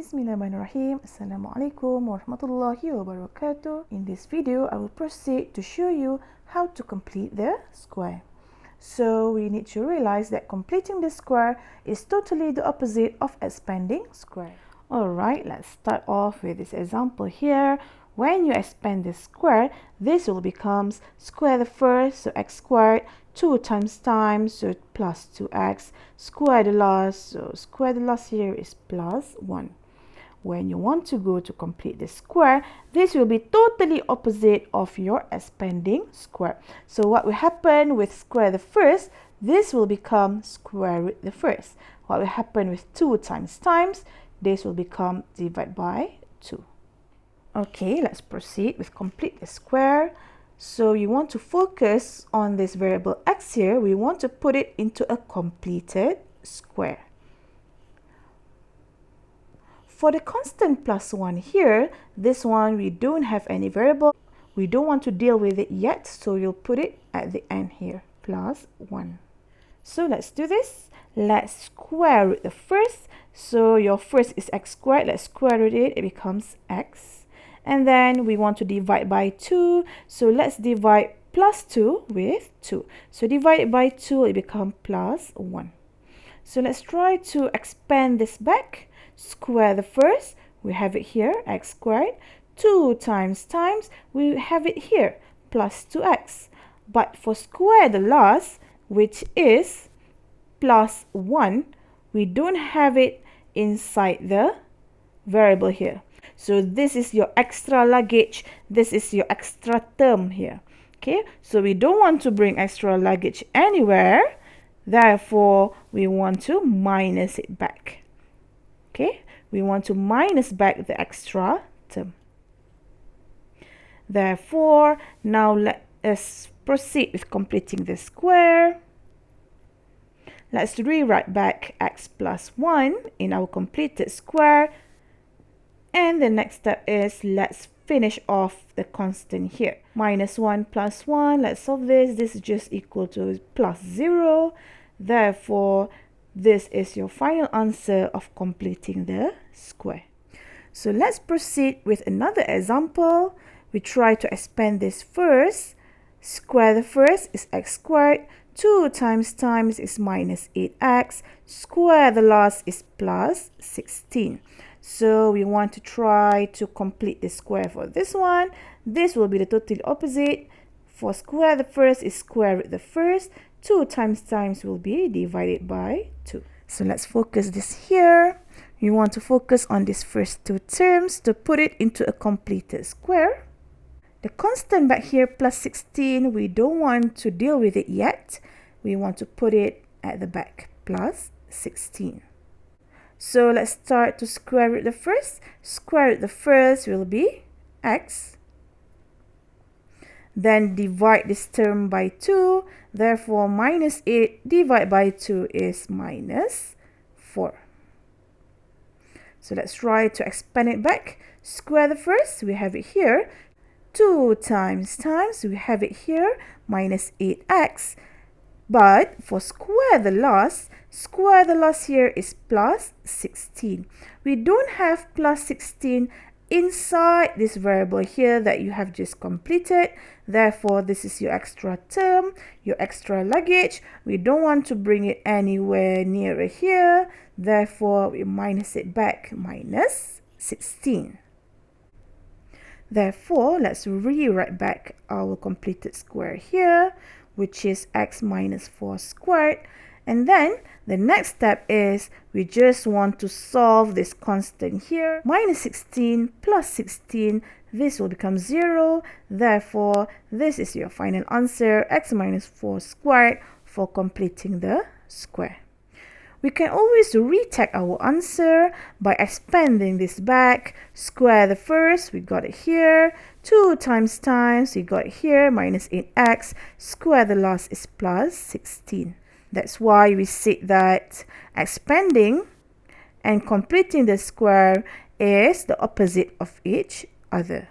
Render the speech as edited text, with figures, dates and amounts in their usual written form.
Bismillahirrahmanirrahim. Assalamualaikum warahmatullahi wabarakatuh. In this video, I will proceed to show you how to complete the square. So we need to realize that completing the square is totally the opposite of expanding square. Alright, let's start off with this example here. When you expand the square, this will become square the first, so x squared, 2 times, so plus 2x, square the last, so square the last here is plus 1. When you want to go to complete the square, this will be totally opposite of your expanding square. So what will happen with square the first, this will become square root the first. What will happen with 2 times, this will become divided by 2. Okay, let's proceed with complete the square. So you want to focus on this variable x here. We want to put it into a completed square. For the constant plus 1 here, this one we don't have any variable. We don't want to deal with it yet, so you'll put it at the end here, plus 1. So let's do this. Let's square root the first. So your first is x squared. Let's square root it. It becomes x. And then we want to divide by 2. So let's divide plus 2 with 2. So divide by 2, it becomes plus 1. So let's try to expand this back. Square the first, we have it here, x squared. 2 times, we have it here, plus 2x. But for square the last, which is plus 1, we don't have it inside the variable here. So this is your extra luggage. This is your extra term here. Okay, so we don't want to bring extra luggage anywhere. Therefore, we want to minus it back. Okay, we want to minus back the extra term. Therefore, now let us proceed with completing the square. Let's rewrite back x plus 1 in our completed square. And the next step is let's finish off the constant here. Minus 1 plus 1. Let's solve this. This is just equal to plus 0. Therefore, this is your final answer of completing the square. So let's proceed with another example. We try to expand this first. Square the first is x squared. 2 times is minus 8x. Square the last is plus 16. So we want to try to complete the square for this one. This will be the total opposite. For square the first is square root the first. 2 times will be divided by 2. So let's focus this here. You want to focus on these first two terms to put it into a completed square. The constant back here, plus 16, we don't want to deal with it yet. We want to put it at the back, plus 16. So let's start to square root the first. Square root the first will be x. Then divide this term by 2. Therefore, minus 8 divided by 2 is minus 4. So let's try to expand it back. Square the first, we have it here. 2 times, we have it here, minus 8x. But for square the last here is plus 16. We don't have plus 16 inside this variable here that you have just completed. Therefore, this is your extra term, your extra luggage. We don't want to bring it anywhere nearer here. Therefore, we minus it back, minus 16. Therefore, let's rewrite back our completed square here, which is x minus 4 squared. And then the next step is we just want to solve this constant here. Minus 16 plus 16, this will become 0. Therefore, this is your final answer, x minus 4 squared, for completing the square. We can always retake our answer by expanding this back. Square the first, we got it here. 2 times, we got it here, minus 8x. Square the last is plus 16. That's why we said that expanding and completing the square is the opposite of each other.